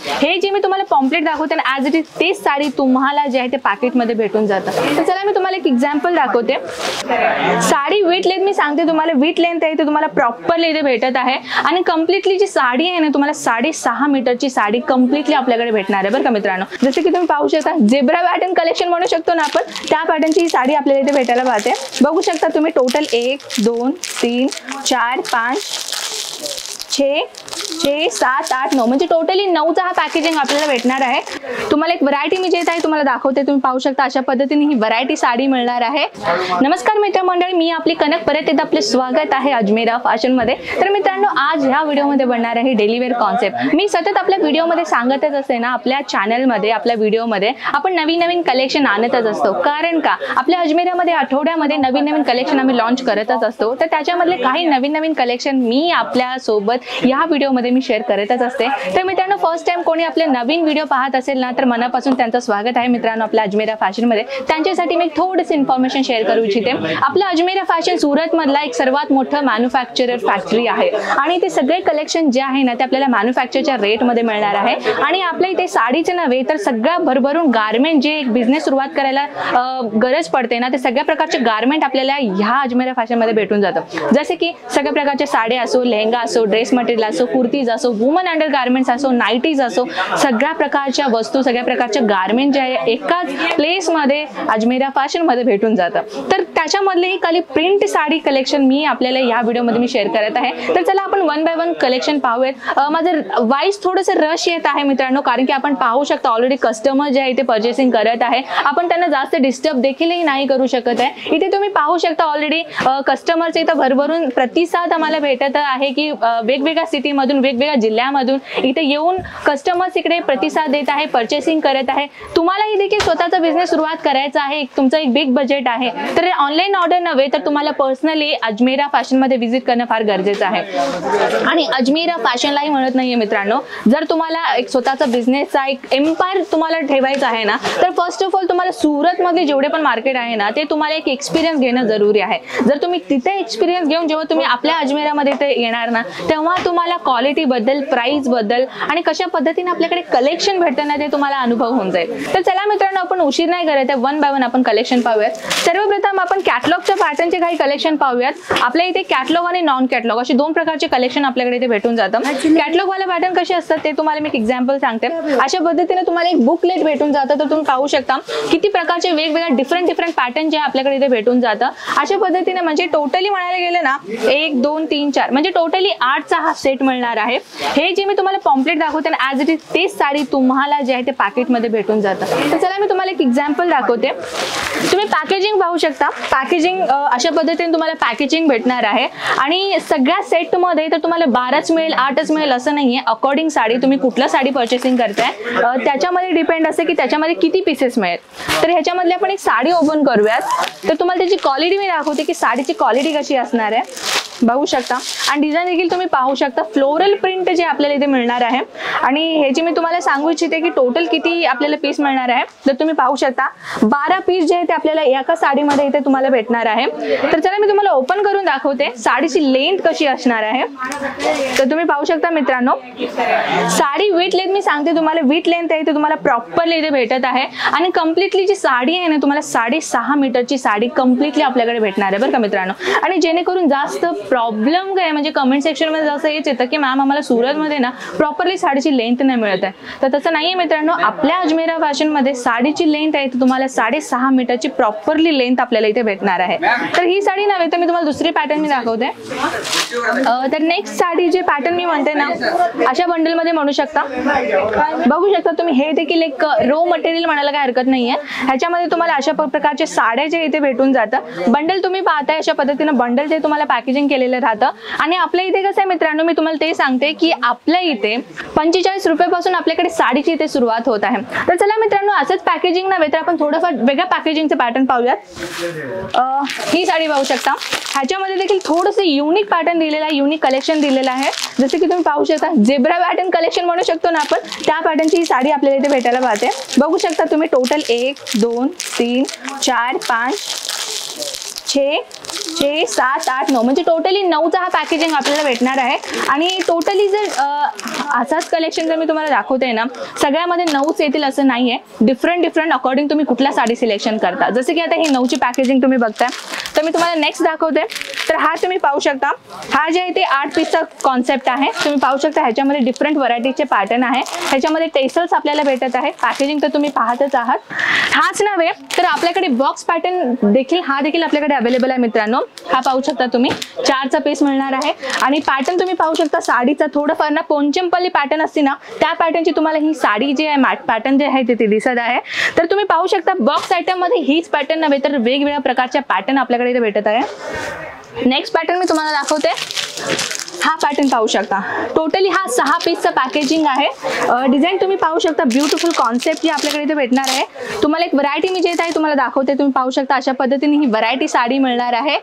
हे जे मी तुम्हाला पॉम्पलेट दाखवते ना ॲज इट इज तेच साडी तुम्हाला जे आहे ते पॅकेटमध्ये भेटून जातं। तर चला मी तुम्हाला एक एक्झाम्पल दाखवते। साडी विथ लेंथ मी सांगते तुम्हाला, विथ लेंथ आहे ते तुम्हाला प्रॉपरली इथे भेटत आहे आणि कम्प्लिटली जी साडी आहे ना तुम्हाला 6.5 मीटरची साडी कम्प्लिटली आपल्याकडे भेटणार आहे बरं का मित्रांनो। जसे की तुम्ही पाहू शकता झेब्रा पॅटर्न कलेक्शन म्हणू शकतो ना आपण, त्या पॅटर्नची ही साडी आपल्याला इथे भेटायला पाहते। बघू शकता तुम्ही टोटल 1 2 3 4 5 6 7 8 9 म्हणजे टोटली 9चा हा पॅकेजिंग आपल्याला भेटणार आहे। तुम्हाला एक व्हरायटी मी जे आहे तुम्हाला दाखवते, तुम्ही पाहू शकता अशा पद्धतीने ही व्हरायटी साडी मिळणार आहे। नमस्कार मित्रमंडळी, मी आपली कनक, परत एकदा आपले स्वागत आहे अजमेरा फॅशन मध्ये। तर मित्रांनो आज ह्या व्हिडिओमध्ये बनणार आहे डेली वेअर कॉन्सेप्ट। मी सतत आपल्या व्हिडिओमध्ये सांगतच असते ना, आपल्या चॅनलमध्ये आपल्या व्हिडिओमध्ये आपण नवीन कलेक्शन आणतच असतो। कारण का आपल्या अजमेरामध्ये आठवड्यामध्ये नवीन कलेक्शन आम्ही लॉन्च करतच असतो। तर त्याच्यामधले काही नवीन कलेक्शन मी आपल्या सोबत या व्हिडिओमध्ये मी शेअर करतच असते। तर मित्रांनो फर्स्ट टाइम कोणी आपले नवीन व्हिडिओ पाहत असेल ना, तर मनापासून त्यांचं स्वागत आहे मित्रांनो आपल्या अजमेरा फॅशन मध्ये। त्यांच्यासाठी मी थोडीशी इन्फॉर्मेशन शेअर करू इच्छिते। आपलं अजमेरा फॅशन सुरत मधला एक सर्वात मोठं मॅन्युफॅक्चरर फॅक्टरी आहे आणि ते सगळे कलेक्शन जे आहे ना ते आपल्याला मॅन्युफॅक्चरच्या रेट मध्ये मिळणार आहे। आणि आपल्या इथे साडीचे नव्हे तर सगळ्या भरभरून गारमेंट जे एक बिझनेस सुरुवात करायला गरज पडते ना, ते सगळ्या प्रकारचे गारमेंट आपल्याला ह्या अजमेरा फॅशन मध्ये भेटून जातं। जसे की सगळ्या प्रकारच्या साड्या असो, लेहंगा असो, ड्रेस मटेरियल असो, कुर्तीज असो, वुमन अंडर गारमेंट्स असो, नाईटीज असो, सगळ्या प्रकारच्या वस्तू, सगळ्या प्रकारच्या गारमेंट जे आहे एकाच प्लेस मध्ये अजमेरा फॅशन मध्ये भेटून जातं। तर त्याच्यामधले ही खाली प्रिंट साडी कलेक्शन मी आपल्याला या व्हिडिओमध्ये मी शेअर करत आहे। तर चला आपण वन बाय वन कलेक्शन पाहूयात। माझं वाईज थोडंसं रश येत आहे मित्रांनो, कारण की आपण पाहू शकता ऑलरेडी कस्टमर जे आहे ते परचेसिंग करत आहे। आपण त्यांना जास्त डिस्टर्ब देखीलही नाही करू शकत आहे। इथे तुम्ही पाहू शकता ऑलरेडी कस्टमरचे इथं भरभरून प्रतिसाद आम्हाला भेटत आहे की वेगवेगळ्या सिटीमधून, वेगवेगळ्या जिल्ह्यामधून इथे येऊन कस्टमर्स इकडे प्रतिसाद देत आहे, परचेसिंग करत आहे। तुम्हालाही देखील स्वतःचा बिझनेस सुरुवात करायचा आहे, तुमचं एक बिग बजेट आहे, तर ऑनलाईन ऑर्डर नव्हे तर तुम्हाला पर्सनली अजमेरा फॅशन मध्ये व्हिजिट करणं फार गरजेचं आहे। आणि अजमेरा फॅशनलाही म्हणत नाहीये मित्रांनो, जर तुम्हाला एक स्वतःचा बिझनेसचा एक एम्पायर तुम्हाला ठेवायचा आहे ना, तर फर्स्ट ऑफ ऑल तुम्हाला सुरत मध्ये जेवढे पण मार्केट आहे ना ते तुम्हाला एक एक्सपिरियन्स घेणं जरुरी आहे। जर तुम्ही तिथे एक्सपिरियन्स घेऊन जेव्हा तुम्ही आपल्या अजमेरामध्ये ते येणार ना, तेव्हा तुम्हाला क्वालिटी बद्दल, प्राइस बद्दल आणि कशा पद्धतीने आपल्याकडे कलेक्शन भेटतं ना ते तुम्हाला अनुभव होऊन जाईल। तर चला मित्रांनो आपण उशीर नाही करत आहे, वन बाय वन आपण कलेक्शन पाहूयात। सर्वप्रथम आपण कॅटलॉगच्या पॅटर्नचे काही कलेक्शन पाहूयात। आपल्या इथे कॅटलॉग आणि नॉन कॅटलॉग असे दोन प्रकारचे कलेक्शन आपल्याकडे इथे भेटून जातं। कॅटलॉग वाले पॅटर्न कसे असतात ते तुम्हाला मी एक एक्झाम्पल सांगते। अशा पद्धतीने तुम्हाला एक बुकलेट भेटून जातं, तर तुम्ही पाहू शकता किती प्रकारचे वेगवेगळे डिफरंट पॅटर्न जे आपल्याकडे इथे भेटून जातं। अशा पद्धतीने म्हणजे टोटली म्हणायला गेले ना 1 2 3 4 म्हणजे टोटली 8चा हा सेट मिळणार आहे। हे जे मी तुम्हाला पॉम्पलेट दाखवते ना ॲज इट इज तेच साडी तुम्हाला जे आहे ते पॅकेटमध्ये भेटून जातं। तर चला मी तुम्हाला एक एक्झाम्पल दाखवते। तुम्ही पॅकेजिंग पाहू शकता, पॅकेजिंग अशा पद्धतीने तुम्हाला पॅकेजिंग भेटणार आहे आणि सगळ्या सेटमध्ये तर तुम्हाला 12च मिळेल 8च मिळेल असं नाहीये। अकॉर्डिंग साडी तुम्ही कुठला साडी परचेसिंग करताय त्याच्यामध्ये डिपेंड असते की त्याच्यामध्ये किती पीसेस मिळेल। तर ह्याच्यामधले आपण एक साडी ओपन करूयात, तर तुम्हाला त्याची क्वालिटी मी दाखवते की साडीची क्वालिटी कशी असणार आहे। बघू शकता आणि डिझाईन देखील तुम्ही पाहू शकता, फ्लोरल प्रिंट जे आपल्याला इथे मिळणार आहे। आणि ह्याची मी तुम्हाला सांगू इच्छिते की टोटल किती आपल्याला पीस मिळणार आहे। तर तुम्ही पाहू शकता 12 पीस जे आहे ते आपल्याला एका साडीमध्ये इथे तुम्हाला भेटणार आहे। तर चला मी तुम्हाला ओपन करून दाखवते साडीची लेंथ कशी असणार आहे। तर तुम्ही पाहू शकता मित्रांनो साडी विथ लेंथ मी सांगते तुम्हाला, विथ लेंथ आहे ते तुम्हाला प्रॉपरली इथे भेटत आहे आणि कम्प्लिटली जी साडी आहे ना तुम्हाला 6.5 मीटरची साडी कम्प्लिटली आपल्याकडे भेटणार आहे बरं का मित्रांनो। आणि जेणेकरून जास्त प्रॉब्लेम काय म्हणजे कमेंट सेक्शन मध्ये जसं हेच येतं की मॅम आम्हाला सुरत मध्ये ना प्रॉपरली साडीची लेंथ नाही मिळत आहे, तर तसं नाहीये मित्रांनो। आपल्या अजमेरा फॅशन मध्ये साडीची लेंथ आहे तुम्हाला 6.5 मीटरची प्रॉपरली लेंथ आपल्याला इथे भेटणार आहे। तर ही साडी नव्हे तर मी तुम्हाला दुसरी पॅटर्न मी दाखवते। तर नेक्स्ट साडी जे पॅटर्न मी म्हणते ना अशा बंडल मध्ये म्हणू शकता। बघू शकता तुम्ही हे देखील एक रो मटेरियल म्हणायला काही हरकत नाहीये। ह्याच्यामध्ये तुम्हाला अशा प्रकारचे साड्या जे इथे भेटून जातं। बंडल तुम्ही पाहताय अशा पद्धतीने बंडल जे तुम्हाला पॅकेजिंग केलेलं राहतं। आणि आपल्या इथे कसं आहे मित्रांनो, मी तुम्हाला ते सांगते की आपल्या इथे 45 रुपयापासून आपल्याकडे साडीची इथे सुरुवात होत आहे। तर चला मित्रांनो असंच पॅकेजिंग नव्हे तर आपण थोडंफार वेगळ्या पॅकेजिंगचे पॅटर्न पाहूयात। ही साडी पाहू शकता, ह्याच्यामध्ये देखील थोडंसं युनिक पॅटर्न दिलेला आहे, युनिक कलेक्शन दिलेलं आहे। जसे की तुम्ही पाहू शकता झेब्रा पॅटर्न कलेक्शन म्हणू शकतो ना आपण, त्या पॅटर्नची ही साडी आपल्याला इथे भेटायला पाहते। बघू शकता तुम्ही टोटल 1 2 3 4 5 6 6, 7, 8, 9 म्हणजे टोटली 9चा हा पॅकेजिंग आपल्याला भेटणार आहे. आणि टोटली जर असाच कलेक्शन जर मी तुम्हाला दाखवते ना, सगळ्यामध्ये 9च येतील असं नाहीये. डिफरंट अकॉर्डिंग तुम्ही कुठला साडी सिलेक्शन करता. जसं की आता ही 9ची पॅकेजिंग तुम्ही बघताय, तर मी तुम्हाला नेक्स्ट दाखवते. तर हा तुम्ही पाहू शकता, हा जे आहे ते 8 पीसचा कॉन्सेप्ट आहे. तुम्ही पाहू शकता ह्याच्यामध्ये डिफरंट व्हरायटीचे पॅटर्न आहे. ह्याच्यामध्ये टेसल्स आपल्याला भेटत आहे. पॅकेजिंग तर तुम्ही पाहतच आहात. हाच नव्हे तर आपल्याकडे बॉक्स पॅटर्न देखील आपल्याकडे अवेलेबल आहे मित्रांनो. हा पाहू शकता तुम्ही 4चा पीस मिळणार आहे. आणि पॅटर्न तुम्ही पाहू शकता साडीचा थोडंफार ना पोंचमपल्ली पॅटर्न असते ना, त्या पॅटर्नची तुम्हाला ही साडी जी आहे मॅट पॅटर्न जे आहे ते दिसत आहे. तर तुम्ही पाहू शकता बॉक्स आयटम मध्ये हीच पॅटर्न नव्हे तर वेगवेगळ्या प्रकारच्या पॅटर्न आपल्याकडे इथे भेटत आहे. नेक्स्ट पॅटर्न मी तुम्हाला दाखवते. हा पॅटर्न पाहू शकता. टोटली हा 6 पीसचा पॅकेजिंग आहे. डिझाईन तुम्ही पाहू शकता. ब्युटिफुल कॉन्सेप्ट जी आपल्याकडे इथे भेटणार आहे. तुम्हाला एक व्हरायटी मी जे आहे तुम्हाला दाखवते. तुम्ही पाहू शकता अशा पद्धतीने ही व्हरायटी साडी मिळणार आहे.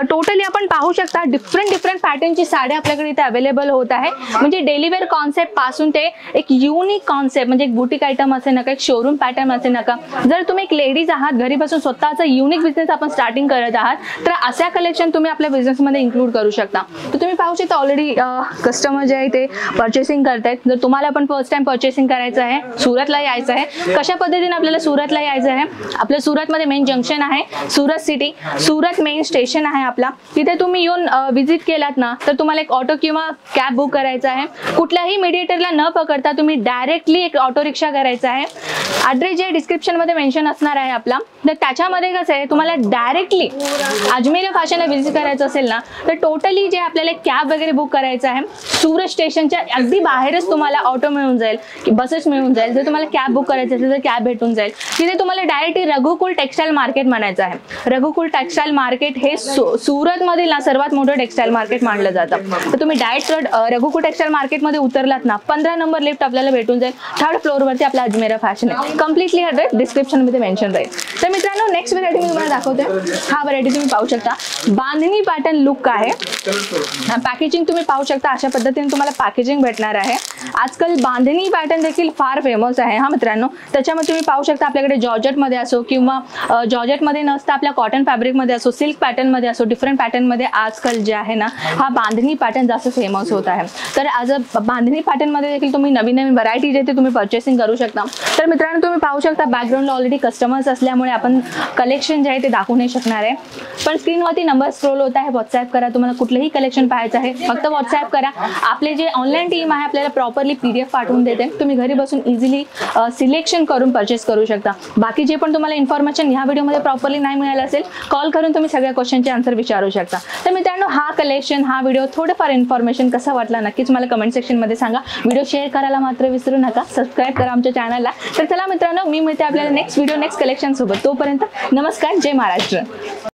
टोटली आपण पाहू शकता डिफरंट पॅटर्नची साडी आपल्याकडे इथे अवेलेबल होत आहे. म्हणजे डेली वेअर कॉन्सेप्ट पासून ते एक युनिक कॉन्सेप्ट म्हणजे एक बुटीक आयटम असे नका, एक शोरूम पॅटर्न असे नका. जर तुम्ही एक लेडीज आहात, घरी बसून स्वतःचा युनिक बिझनेस आपण स्टार्टिंग करत आहात, तर अशा कलेक्शन तुम्ही आपल्या बिझनेसमध्ये इन्क्लूड करू शकता. तर तुम्ही पाहू शकता ऑलरेडी कस्टमर जे आहे ते परचेसिंग करतायत. जर तुम्हाला पण फर्स्ट टाइम परचेसिंग करायचं आहे, सुरतला यायचं आहे, कशा पद्धतीने आपल्याला सुरतला यायचं आहे. आपल्या सुरतमध्ये मेन जंक्शन आहे Surat city, Surat main station आहे आपला. तिथे तुम्ही येऊन विजिट केलात ना तर तुम्हाला एक ऑटो किंवा कॅब बुक करायचं आहे. कुठल्याही मीडिएटरला न पकडता तुम्ही डायरेक्टली एक ऑटो रिक्षा करायचा आहे. ॲड्रेस जे डिस्क्रिप्शन मध्ये मेन्शन असणार आहे आपला. तर त्याच्यामध्ये कसं आहे तुम्हाला डायरेक्टली अजमेर फॅशनला विजिट करायचं असेल ना तर टोटली जे आपल्याला कॅब वगैरे बुक करायचं आहे, सुरत स्टेशनच्या अगदी बाहेरच तुम्हाला ऑटो मिळून जाईल, बसेस मिळून जाईल. जर तुम्हाला कॅब बुक करायचं असेल तर कॅब भेटून जाईल. तिथे तुम्हाला डायरेक्टली रघुकुल टेक्सटाईल मार्केट म्हणायचं आहे. रघुकुल टेक्सटाईल मार्केट हे सुरत मधील ना सर्वात मोठं टेक्सटाईल मार्केट मानलं जातं. तर तुम्ही डायरेक्ट रघुकुल टेक्सटाईल मार्केटमध्ये उतरलात ना 15 नंबर लिफ्ट आपल्याला भेटून जाईल. 3rd फ्लोअरवरती आपला अजमेरा फॅशन आहे. कम्प्लिटली ॲड्रेस डिस्क्रिप्शन मध्ये मेन्शन राहील. तर मित्रांनो नेक्स्ट व्हरायटी मी तुम्हाला दाखवते. हा व्हरायटी तुम्ही पाहू शकता बांधणी पॅटर्न लुक आहे. पॅकेजिंग तुम्ही पाहू शकता अशा पद्धतीने तुम्हाला पॅकेजिंग भेटणार आहे. आजकाल बांधणी पॅटर्न देखील फार फेमस आहे हा मित्रांनो. त्याच्यामध्ये तुम्ही पाहू शकता आपल्याकडे जॉर्जेट मध्ये असो किंवा जॉर्जेट मध्ये नसता आपल्या कॉटन फॅब्रिक मध्ये असो, सिल्क पॅटर्न मध्ये असो, डिफरंट पॅटर्न मध्ये आजकाल जे आहे ना हा बांधणी पॅटर्न जास्त फेमस होत आहे. तर आज बांधणी पॅटर्न मध्ये देखील तुम्ही नवीन व्हरायटी जे ते तुम्ही परचेसिंग करू शकता. तर मित्रांनो तुम्ही पाहू शकता बॅकग्राऊंडला ऑलरेडी कस्टमर्स असल्यामुळे आपण कलेक्शन जे आहे ते दाखवू नाही शकणार आहे. पण स्क्रीनवरती नंबर स्क्रोल होत आहे. व्हॉट्सअप करा. तुम्हाला कुठलंही कलेक्शन पाहायचं आहे फक्त व्हॉट्सअप करा. आपले जे ऑनलाईन टीम आहे आपल्याला प्रॉपरली PDF पाठवून देते. तुम्ही घरी बसून इझिली सिलेक्शन करून परचेस करू शकता. बाकी जे पण तुम्हाला इन्फॉर्मेशन ह्या व्हिडिओमध्ये प्रॉपरली नाही मिळालं असेल कॉल करून तुम्ही सगळ्या क्वेश्चनचे आन्सर विचारू शकता. तर मित्रांनो हा कलेक्शन हा व्हिडिओ थोडंफार इन्फॉर्मेशन कसा वाटला नक्कीच मला कमेंट सेक्शनमध्ये सांगा. व्हिडिओ शेअर करायला मात्र विसरू नका. सबस्क्राईब करा आमच्या चॅनलला. तर चला मित्रांनो मी मिळते आपल्याला नेक्स्ट व्हिडिओ नेक्स्ट कलेक्शन सोबत. तोपर्यंत नमस्कार. जय महाराष्ट्र.